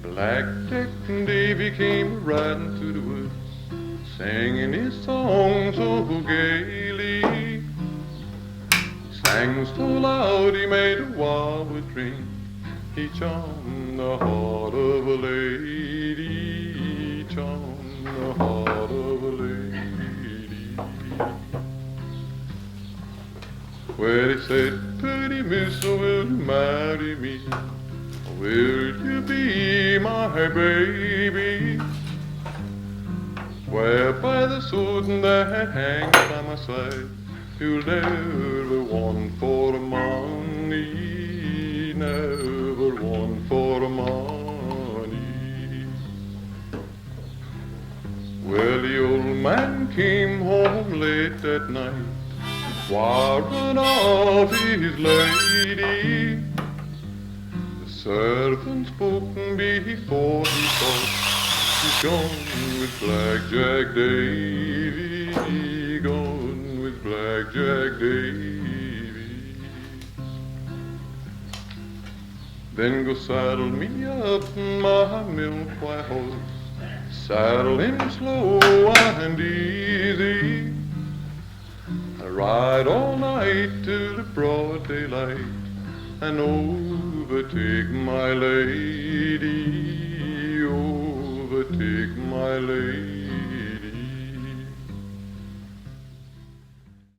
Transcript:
Black Jack and Davey came riding through the woods, singing his song so gaily. He sang so loud he made a wildwood ring. He charmed the heart of a lady, charmed the heart of a lady. Well, he said, pretty miss, will you marry me? Will you be my baby? Swear by the sword that hangs by my side, you'll never want for money, never want for money. Well, the old man came home late at night, warring off his lady. The servant spoke before he thought, he's gone with Black Jack Davey, gone with Black Jack Davey. Then go saddle me up my milk white horse, saddle him slow and easy. I'll ride all night till the broad daylight and overtake my lady, overtake my lady.